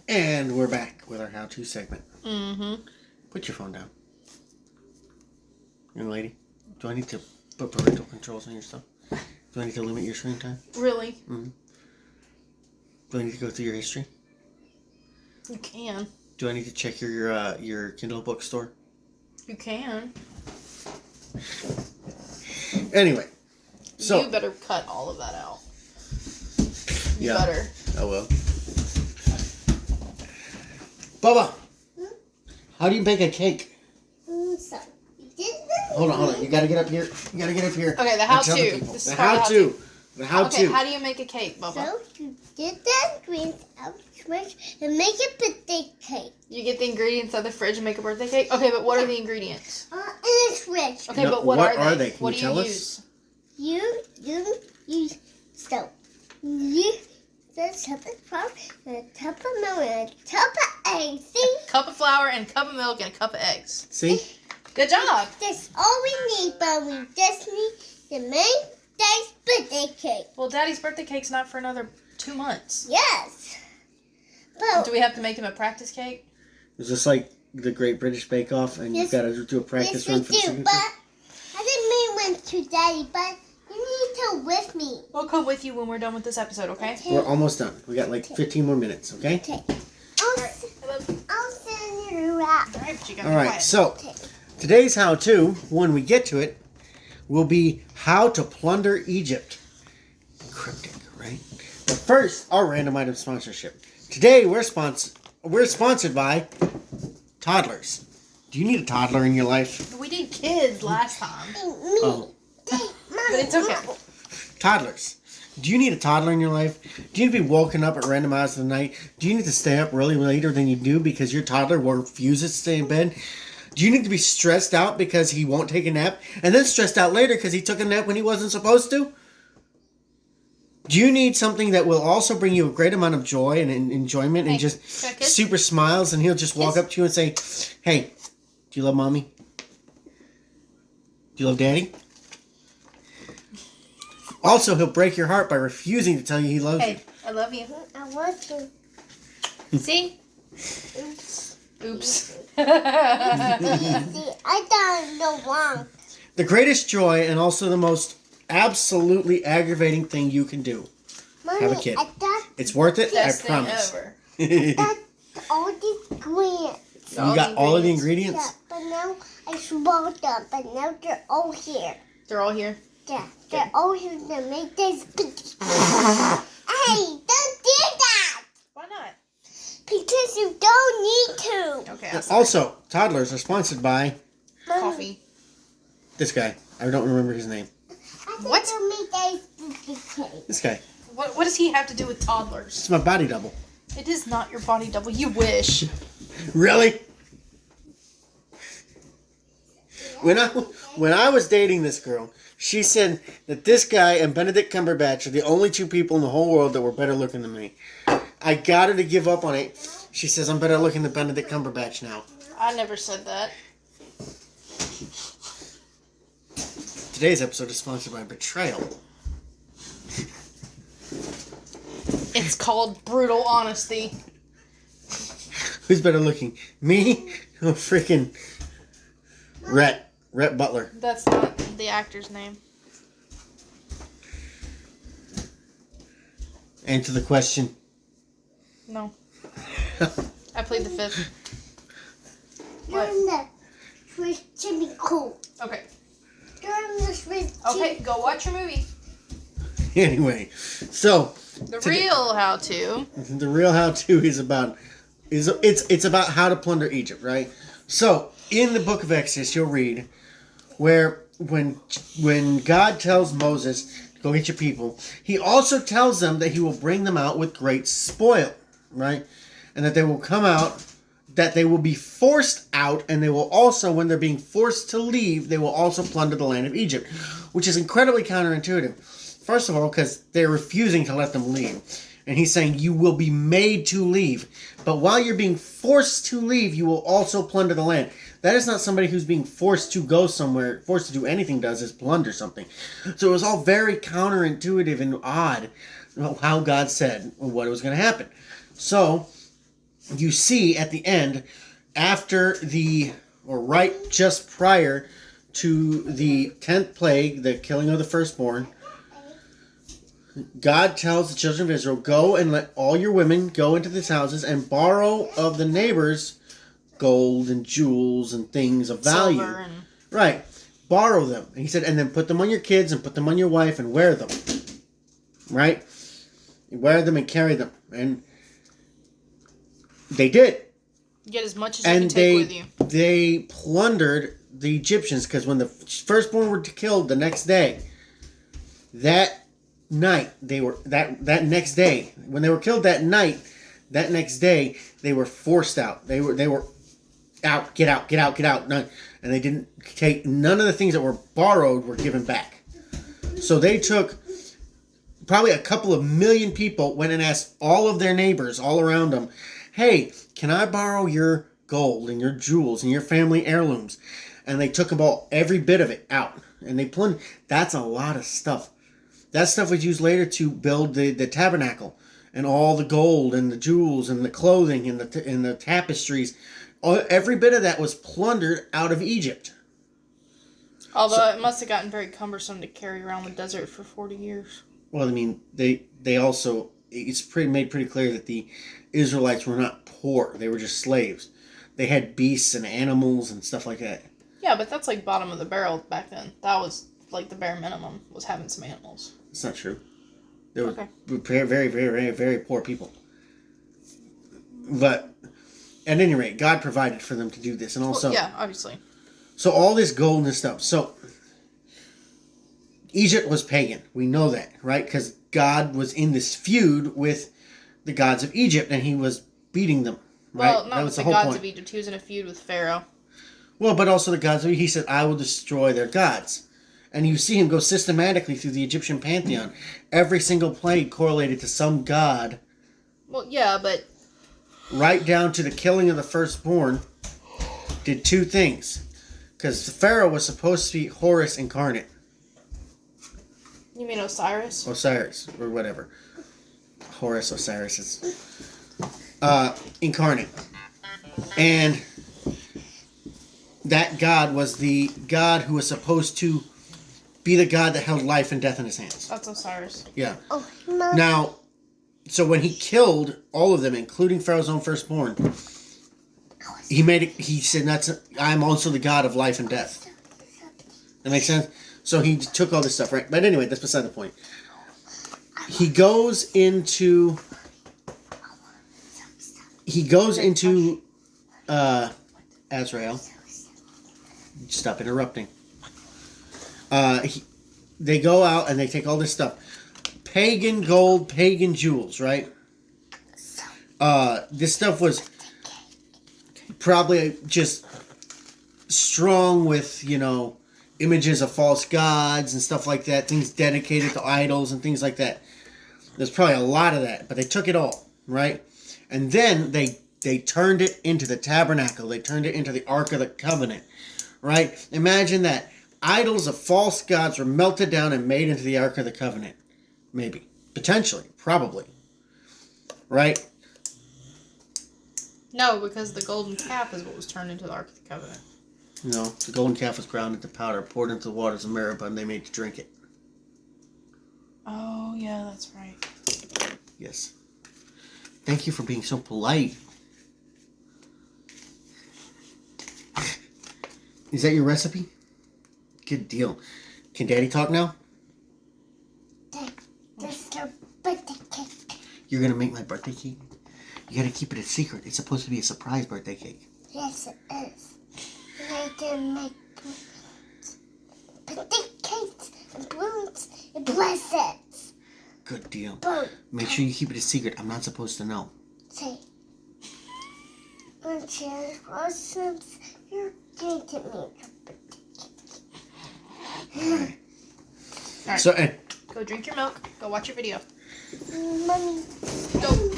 And we're back with our how-to segment. Mm-hmm. Put your phone down. Young lady, do I need to put parental controls on your stuff? Do I need to limit your screen time? Really? Mm-hmm. Do I need to go through your history? You can. Do I need to check your Kindle bookstore? You can. Anyway, so... You better cut all of that out. You Yeah. better. Oh, well. Bubba, how do you bake a cake? So, Hold on. You gotta get up here. Okay, the And how-to. tell the people. This is The called how-to. The how-to. Okay, how do you make a cake, Bubba? So you get the ingredients out of the fridge and make a birthday cake. You get the ingredients out of the fridge and make a birthday cake? Okay, but what are the ingredients? In the fridge. Okay, No, but what are they? Can What you do tell you us? use? You use soap. You the cup of flour and a cup of milk and a cup of eggs. See? A cup of flour and a cup of milk and a cup of eggs. See? Good job. That's all we need, but we just need to make Daddy's birthday cake. Well, Daddy's birthday cake's not for another 2 months. Yes. But Do we have to make him a practice cake? Is this like the Great British Bake Off and you've Yes. got to do a practice yes, we run for the do. signature? But I didn't mean one to Daddy, but you need to with me. We'll come with you when we're done with this episode, okay? We're almost done. We got like 15 more minutes, okay? Okay. All I'll send you out. right, but you gotta All be right, quiet. so today's how-to, when we get to it, will be how to plunder Egypt. Cryptic, right? But first, our random item sponsorship. Today, we're sponsored by toddlers. Do you need a toddler in your life? We did kids last time, Oh, but it's okay. toddlers. Do you need a toddler in your life? Do you need to be woken up at random hours of the night? Do you need to stay up really later than you do because your toddler refuses to stay in bed? Do you need to be stressed out because he won't take a nap? And then stressed out later because he took a nap when he wasn't supposed to? Do you need something that will also bring you a great amount of joy and enjoyment and Hey, just can I kiss? super smiles and he'll just walk Kiss? up to you and say, hey, do you love mommy? Do you love daddy? Also, he'll break your heart by refusing to tell you he loves you. Hey, I love you. I want to. See? Oops. Oops. See, I done no wrong. The greatest joy and also the most absolutely aggravating thing you can do. Mommy, Have a kid. I got It's worth it, Best I thing promise. ever. You all these ingredients. got all of the Yeah, ingredients? but now I swallowed them, but now they're all here. They're all here. Yeah, they're all here to make this. Hey, don't do that! Why not? Because you don't need to. Okay, I'm sorry. Also, toddlers are sponsored by Mommy, Coffee. this guy. I don't remember his name. I think What? you'll make Daddy's birthday cake. This guy. What does he have to do with toddlers? It's my body double. It is not your body double. You wish. Really? When I was dating this girl, she said that this guy and Benedict Cumberbatch are the only two people in the whole world that were better looking than me. I got her to give up on it. She says I'm better looking than Benedict Cumberbatch now. I never said that. Today's episode is sponsored by Betrayal. It's called brutal honesty. Who's better looking? Me or freaking Rhett Butler? That's not the actor's name. Answer the question. No. I played the fifth. You're in the fridge to be cool. Okay. You're in the fridge to Okay, go watch your movie. Anyway, so The real how-to. the real how-to is about it's about how to plunder Egypt, right? So in the book of Exodus, you'll read where when God tells Moses to go get your people, he also tells them that he will bring them out with great spoil, right? And that they will come out, that they will be forced out, and they will also, when they're being forced to leave, they will also plunder the land of Egypt, which is incredibly counterintuitive. First of all, because they're refusing to let them leave. And he's saying, you will be made to leave. But while you're being forced to leave, you will also plunder the land. That is not somebody who's being forced to go somewhere, forced to do anything does, is plunder something. So it was all very counterintuitive and odd how God said what was going to happen. So you see at the end, right just prior to the 10th plague, the killing of the firstborn, God tells the children of Israel, go and let all your women go into these houses and borrow of the neighbors gold and jewels and things of value. Silver and... Right. Borrow them. And he said, and then put them on your kids and put them on your wife and wear them. Right? You wear them and carry them. And they did. Get as much as you can take with you. They plundered the Egyptians because when the firstborn were killed the next day, that next day, when they were killed that next day, they were forced out. They were out, get out. And they didn't take, none of the things that were borrowed were given back. So they took, probably a couple of million people went and asked all of their neighbors all around them, hey, can I borrow your gold and your jewels and your family heirlooms? And they took about every bit of it out. And they plundered. That's a lot of stuff. That stuff was used later to build the tabernacle, and all the gold and the jewels and the clothing and the tapestries. Every bit of that was plundered out of Egypt. Although it must have gotten very cumbersome to carry around the desert for 40 years. Well, I mean, they also, it's made pretty clear that the Israelites were not poor. They were just slaves. They had beasts and animals and stuff like that. Yeah, but that's like bottom of the barrel back then. That was like the bare minimum, was having some animals. It's not true. They were very, very, very, very poor people. But at any rate, God provided for them to do this. And also... Well, yeah, obviously. So all this gold and stuff. So Egypt was pagan. We know that, right? Because God was in this feud with the gods of Egypt, and he was beating them, right? Well, not with the gods of Egypt. He was in a feud with Pharaoh. Well, but also the gods of Egypt. He said, I will destroy their gods. And you see him go systematically through the Egyptian pantheon. Every single plague correlated to some god. Well, yeah, but... Right down to the killing of the firstborn did two things. Because the Pharaoh was supposed to be Horus incarnate. You mean Osiris? Osiris, or whatever. Horus, Osiris is incarnate. And that god was the god who was supposed to be the god that held life and death in his hands. That's Osiris. Yeah. Oh, no. Now, so when he killed all of them, including Pharaoh's own firstborn, he said, I'm also the god of life and death. That makes sense? So he took all this stuff, right? But anyway, that's beside the point. He goes into Azrael. Stop interrupting. They go out and they take all this stuff. Pagan gold, pagan jewels, right? This stuff was probably just strong with, images of false gods and stuff like that. Things dedicated to idols and things like that. There's probably a lot of that, but they took it all, right? And then they turned it into the tabernacle. They turned it into the Ark of the Covenant, right? Imagine that. Idols of false gods were melted down and made into the Ark of the Covenant. Maybe. Potentially. Probably. Right? No, because the golden calf is what was turned into the Ark of the Covenant. No, the golden calf was ground into powder, poured into the waters of Meribah, and they made to drink it. Oh, yeah, that's right. Yes. Thank you for being so polite. Is that your recipe? Good deal. Can Daddy talk now? That's your birthday cake. You're going to make my birthday cake? You got to keep it a secret. It's supposed to be a surprise birthday cake. Yes, it is. I can make birthday cakes and balloons and blessings. Good deal. Boom. Make sure you keep it a secret. I'm not supposed to know. Say, when Cherry blossoms, you're going to make a birthday cake. All right. So, Go drink your milk. Go watch your video. Mommy. Go.